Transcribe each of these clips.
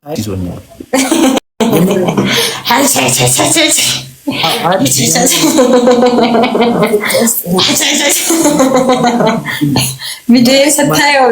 ይዞኛል። ቪዲዮ ስታየው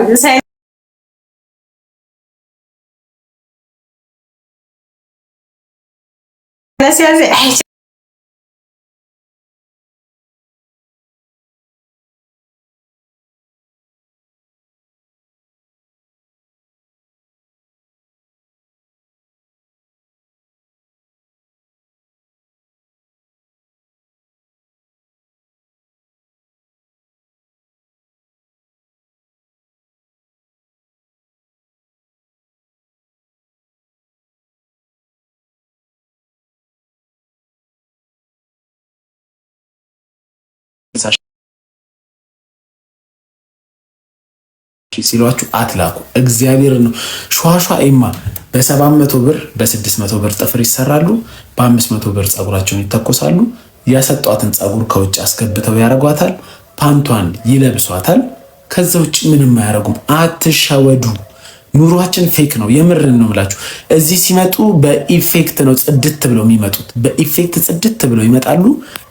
ሲሏችሁ አትላኩ። እግዚአብሔር ነው ሸዋሸዋ ኤማ በ700 ብር በ600 ብር ጥፍር ይሰራሉ። በ500 ብር ፀጉራቸውን ይተኮሳሉ። ያሰጧትን ፀጉር ከውጭ አስገብተው ያረጓታል። ፓንቷን ይለብሷታል። ከዛ ውጭ ምንም አያረጉም። አትሻወዱ። ኑሯችን ፌክ ነው። የምርን ነው የምላችሁ። እዚህ ሲመጡ በኢፌክት ነው ጽድት ብለው የሚመጡት። በኢፌክት ጽድት ብለው ይመጣሉ።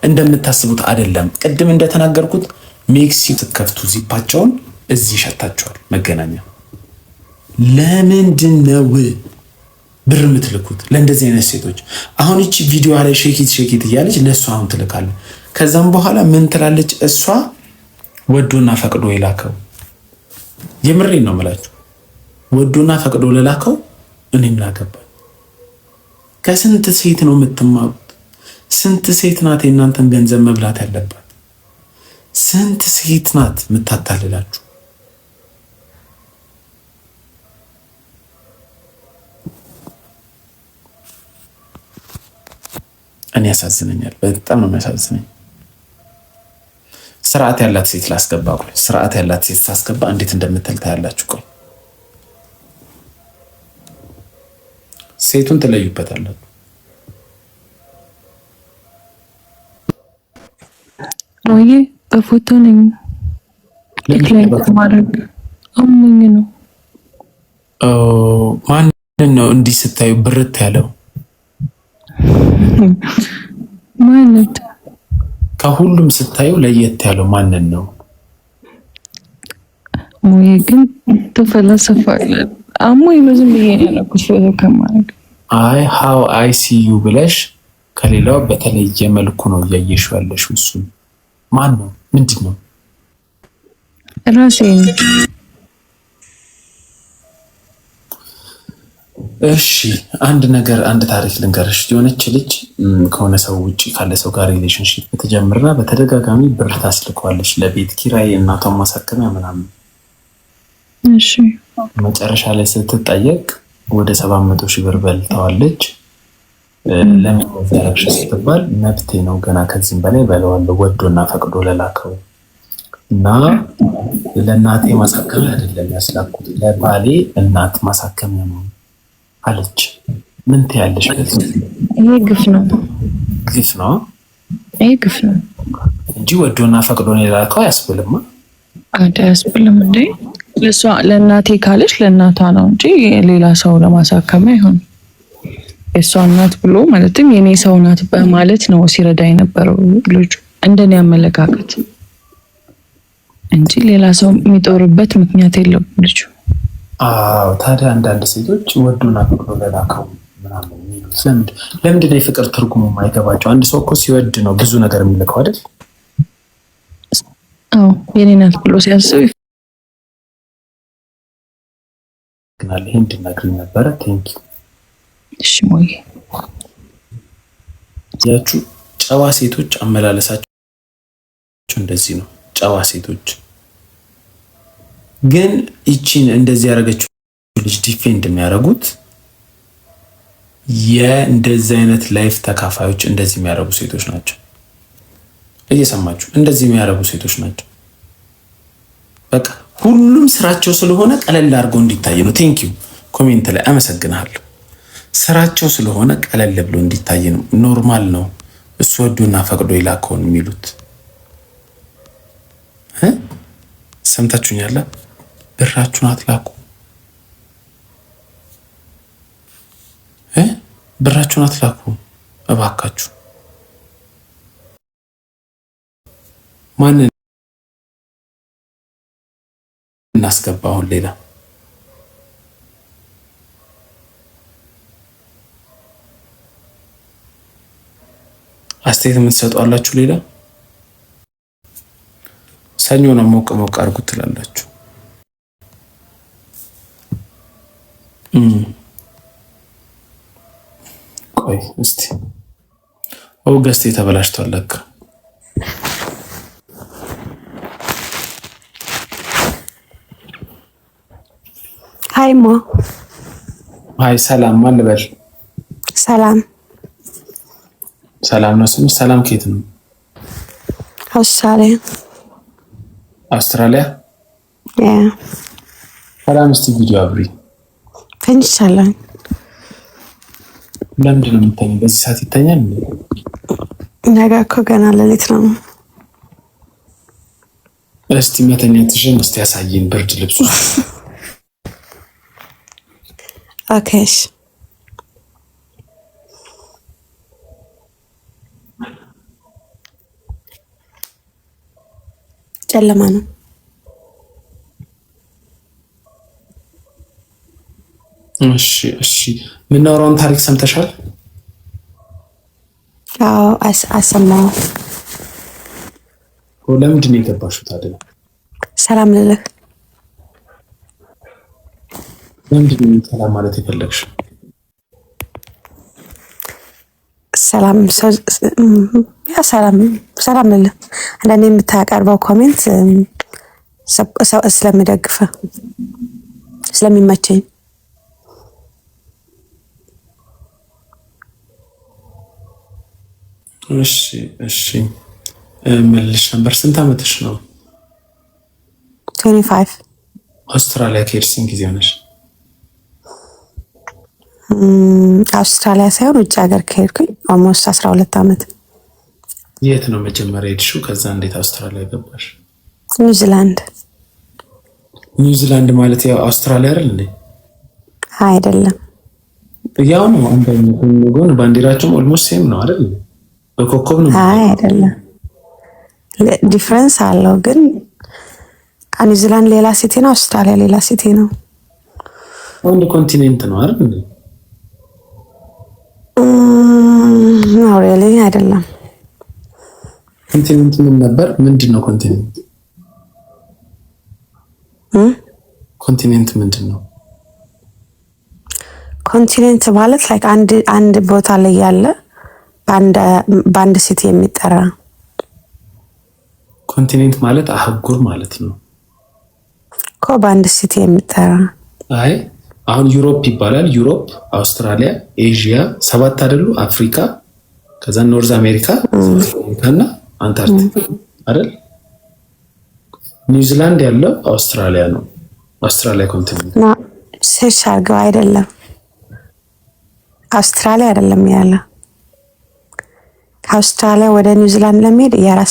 እንደምታስቡት አይደለም። ቅድም እንደተናገርኩት ሜክሲ ስትከፍቱ ዚፓቸውን እዚህ ይሸታቸዋል። መገናኛ ለምንድን ነው ብር የምትልኩት ለእንደዚህ አይነት ሴቶች? አሁን እቺ ቪዲዮ ላይ ሼኪት እያለች ለእሷ አሁን ትልካለ። ከዛም በኋላ ምን ትላለች እሷ? ወዶና ፈቅዶ የላከው። የምሬን ነው የምላችሁ። ወዶና ፈቅዶ ለላከው እኔ ምን አገባኝ? ከስንት ሴት ነው የምትማሩት? ስንት ሴት ናት የእናንተን ገንዘብ መብላት ያለባት? ስንት ሴት ናት የምታታልላችሁ? እኔ ያሳዝነኛል። በጣም ነው የሚያሳዝነኝ። ስርዓት ያላት ሴት ላስገባ። ቆይ ስርዓት ያላት ሴት ሳስገባ እንዴት እንደምትል ታያላችሁ። ቆይ ሴቱን ትለዩበታላችሁ። ወይ በፎቶ ነኝ ማድረግ አሞኝ ነው። ማንን ነው እንዲህ ስታዩ ብርት ያለው? ማለት ከሁሉም ስታዩ ለየት ያለው ማንን ነው? ወይ ግን ተፈላሰፋለህ። አሞኝ ነው ዝም ብዬ ነው ያልኩት ፎቶ ከማድረግ። አይ ሃው አይ ሲ ዩ ብለሽ ከሌላው በተለየ መልኩ ነው እያየሽው ያለሽው። እሱ ማን ነው? ምንድን ነው? ራሴ ነው። እሺ አንድ ታሪክ ልንገርሽ። የሆነች ልጅ ከሆነ ሰው ውጭ ካለ ሰው ጋር ሪሌሽንሺፕ ትጀምርና በተደጋጋሚ ብር ታስልከዋለች ለቤት ኪራይ፣ እናቷን ማሳከሚያ ምናምን። እሺ መጨረሻ ላይ ስትጠየቅ ወደ 700 ሺህ ብር በልተዋለች። ለምን ያረግሽ ስትባል መብቴ ነው ገና ከዚህም በላይ በለዋለሁ ወዶና ፈቅዶ ለላከው እና ለእናቴ ማሳከሚያ አይደለም ያስላኩት ለባሌ እናት ማሳከሚያ ነው አለች። ምን ትያለሽ? ይሄ ግፍ ነው። ግፍ ነው። ይሄ ግፍ ነው እንጂ ወዶና ፈቅዶ የላከው አያስብልማ። አያስብልም እንዴ? ለሷ ለእናቴ ካለች ለእናቷ ነው እንጂ ሌላ ሰው ለማሳከሚያ አይሆን። የሷ እናት ብሎ ማለትም የኔ ሰው ናት በማለት ነው ሲረዳ የነበረው ልጁ፣ እንደኔ አመለካከት እንጂ ሌላ ሰው የሚጦርበት ምክንያት የለውም ልጁ። አዎ ታዲያ አንዳንድ ሴቶች ወዶና ፈቅዶ ለላከው ምናምን የሚሉት ለምንድን ነው የፍቅር ትርጉሙ የማይገባቸው? አንድ ሰው እኮ ሲወድ ነው ብዙ ነገር የሚልከው አይደል? አዎ የኔ ናት ብሎ ሲያስብ ግናል። ይሄ እንድናግሪኝ ነበረ። ቴንኪ። እሺ ሞይ ያችሁ ጨዋ ሴቶች አመላለሳቸው እንደዚህ ነው። ጨዋ ሴቶች ግን ይቺን እንደዚህ ያደረገችው ልጅ ዲፌንድ የሚያደርጉት የእንደዚህ አይነት ላይፍ ተካፋዮች እንደዚህ የሚያደርጉ ሴቶች ናቸው። እየሰማችሁ እንደዚህ የሚያደርጉ ሴቶች ናቸው። በቃ ሁሉም ስራቸው ስለሆነ ቀለል አድርገው እንዲታይ ነው። ቴንኪው ኮሜንት ላይ አመሰግናለሁ። ስራቸው ስለሆነ ቀለል ብሎ እንዲታይ ነው። ኖርማል ነው። እሱ ወዶና ፈቅዶ ይላከውን የሚሉት ሰምታችሁኛል። ብራችሁን አትላኩ። ብራችሁን አትላኩ እባካችሁ። ማንን እናስገባ? አሁን ሌላ አስተያየት የምትሰጡ አላችሁ? ሌላ ሰኞ ነው ሞቅ ሞቅ አድርጉት ትላላችሁ። ቆይ እስቲ ኦገስት የተበላሽቷል ለካ። ሃይማ ሃይ ሰላም፣ ማን ልበል? ሰላም ሰላም ነው ስምሽ? ሰላም ከየት ነው? አውስትራሊያ። አውስትራሊያ? ያ ሰላም። እስቲ ቪዲዮ አብሪ። ፈንጅቻለሁ። ለምንድን ነው የምተኛው? በዚህ ሰዓት ይተኛል? ነገ እኮ ገና ሌሊት ነው። እስቲ መተኛትሽን እስቲ ያሳየን ብርድ ልብሱ። ኦኬ እሺ። ጨለማ ነው። እሺ እሺ። የምናወራውን ታሪክ ሰምተሻል? አዎ አሰማሁ። ለምንድን ነው የገባሽው ታዲያ? ሰላም ልልህ። ለምንድን ነው ሰላም ማለት የፈለግሽው? ሰላም ሰላም ልልህ። አንዳንዴ የምታቀርበው ኮሜንት ስለምደግፈ ስለሚመቸኝ። እሺ እሺ። መልሽ ነበር። ስንት ዓመትሽ ነው? 25 አውስትራሊያ ከሄድሽ ስንት ጊዜ ሆነሽ? አውስትራሊያ ሳይሆን ውጭ ሀገር ከሄድኩኝ ኦልሞስት 12 ዓመት። የት ነው መጀመሪያ ሄድሽው? ከዛ እንዴት አውስትራሊያ ገባሽ? ኒውዚላንድ። ኒውዚላንድ ማለት ያው አውስትራሊያ አይደል እንዴ? አይደለም፣ ያው ነው። አንደኛው ጎን ባንዲራቸውም ኦልሞስት ሴም ነው አይደል? በኮከብ ነው። አይደለም፣ ዲፍረንስ አለው። ግን ኒውዚላንድ ሌላ ሲቲ ነው፣ አውስትራሊያ ሌላ ሲቲ ነው። አንድ ኮንቲኔንት ነው አይደል? ነው ሪሊ አይደለም። ኮንቲኔንት ምን ነበር? ምንድን ነው ኮንቲኔንት? ኮንቲኔንት ምንድን ነው? ኮንቲኔንት ማለት ላይክ አንድ ቦታ ላይ ያለ በአንድ ሲቲ የሚጠራ። ኮንቲኔንት ማለት አህጉር ማለት ነው እኮ በአንድ ሲቲ የሚጠራ። አይ አሁን ዩሮፕ ይባላል። ዩሮፕ፣ አውስትራሊያ፣ ኤዥያ 7 አይደሉ? አፍሪካ፣ ከዛ ኖርዝ አሜሪካ እና አንታርክቲካ አይደል? ኒውዚላንድ ያለው አውስትራሊያ ነው። አውስትራሊያ ኮንቲኔንት ና ሰርች አድርገው። አይደለም፣ አውስትራሊያ አይደለም ያለ። ከአውስትራሊያ ወደ ኒውዚላንድ ለመሄድ የአራት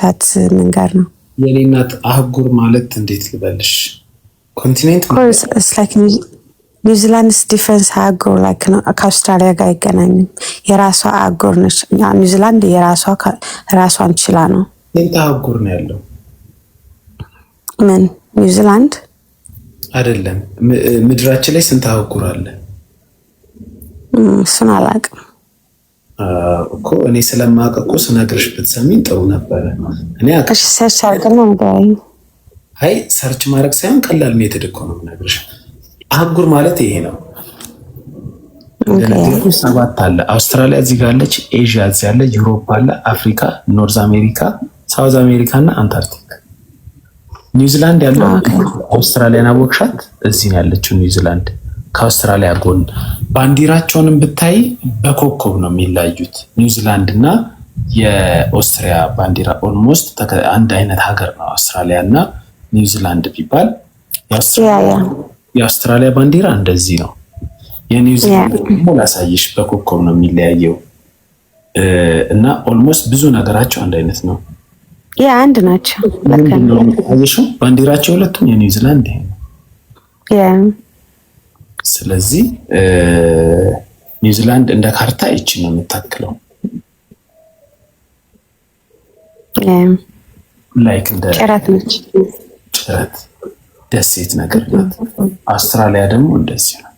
ሰዓት መንገድ ነው። የኔ እናት አህጉር ማለት እንዴት ልበልሽ? ኮንቲኔንት ኒውዚላንድስ ዲፈረንስ አህጉር ላይክ ነው። ከአውስትራሊያ ጋር አይገናኝም። የራሷ አህጉር ነች። ኒውዚላንድ ራሷን ችላ ነው። ስንት አህጉር ነው ያለው? ምን ኒውዚላንድ አይደለም፣ ምድራችን ላይ ስንት አህጉር አለ? እሱን አላውቅም እኮ እኔ ስለማውቅ እኮ ስነግርሽ ብትሰሚኝ ጥሩ ነበረ። እኔ እሺ ሰርች አድርገን ነው ንገረኝ። አይ ሰርች ማድረግ ሳይሆን ቀላል ሜትድ እኮ ነው የምነግርሽ። አህጉር ማለት ይሄ ነው። እንደነገርኩ 7 አለ። አውስትራሊያ እዚህ ጋር አለች፣ ኤዥያ እዚህ አለ፣ ዩሮፕ አለ፣ አፍሪካ፣ ኖርዝ አሜሪካ፣ ሳውዝ አሜሪካ እና አንታርክቲካ። ኒውዚላንድ ያለው አውስትራሊያን አወቅሻት? እዚህ ነው ያለችው ኒውዚላንድ ከአውስትራሊያ ጎን። ባንዲራቸውንም ብታይ በኮከብ ነው የሚለያዩት። ኒውዚላንድ እና የኦስትሪያ ባንዲራ ኦልሞስት አንድ አይነት ሀገር ነው። አውስትራሊያ እና ኒውዚላንድ ቢባል የአውስትራሊያ ባንዲራ እንደዚህ ነው። የኒውዚላንድ ደግሞ ላሳይሽ፣ በኮከብ ነው የሚለያየው እና ኦልሞስት ብዙ ነገራቸው አንድ አይነት ነው። አንድ ናቸው። አየሽው? ባንዲራቸው ሁለቱም የኒውዚላንድ ይሄ ነው። ስለዚህ ኒውዚላንድ እንደ ካርታ ይቺን ነው የምታክለው። ላይክ እንደ ጭረት ነች። ጭረት ደሴት ነገር ናት። አውስትራሊያ ደግሞ እንደዚህ ነው።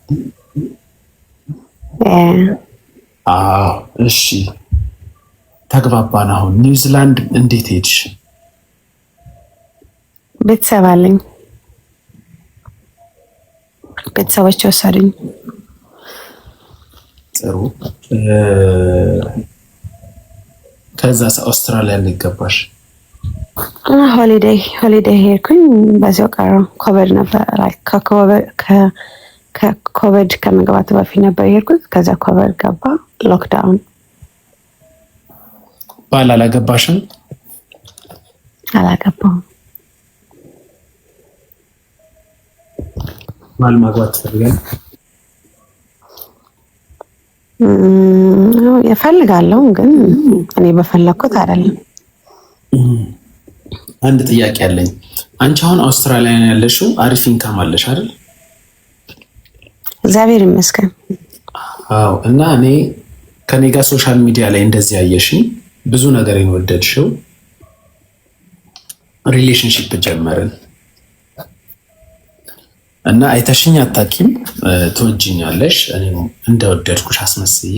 አዎ እሺ ተግባባን። አሁን ኒውዚላንድ እንዴት ሄድሽ? ቤተሰብ አለኝ። ቤተሰቦች ወሰዱኝ። ጥሩ። ከዛ አውስትራሊያ እንገባሽ? ሆሊዴይ ሄድኩኝ። በዚያው ቀረው። ኮቪድ ነበር። ከኮቪድ ከመግባቱ በፊት ነበር የሄድኩት። ከዛ ኮቪድ ገባ፣ ሎክዳውን። ባል አላገባሽም? አላገባሁም። ባል ማግባት ትፈልጋለህ? እፈልጋለሁ፣ ግን እኔ በፈለኩት አይደለም። አንድ ጥያቄ አለኝ። አንቺ አሁን አውስትራሊያ ነው ያለሽው፣ አሪፍ ኢንካም አለሽ አይደል? እግዚአብሔር ይመስገን። አዎ። እና እኔ ከኔ ጋር ሶሻል ሚዲያ ላይ እንደዚህ ያየሽኝ ብዙ ነገር የወደድሽው ሪሌሽንሺፕ ጀመርን እና አይተሽኝ አታውቂም። ትወጂኛለሽ፣ እኔም እንደወደድኩሽ አስመስዬ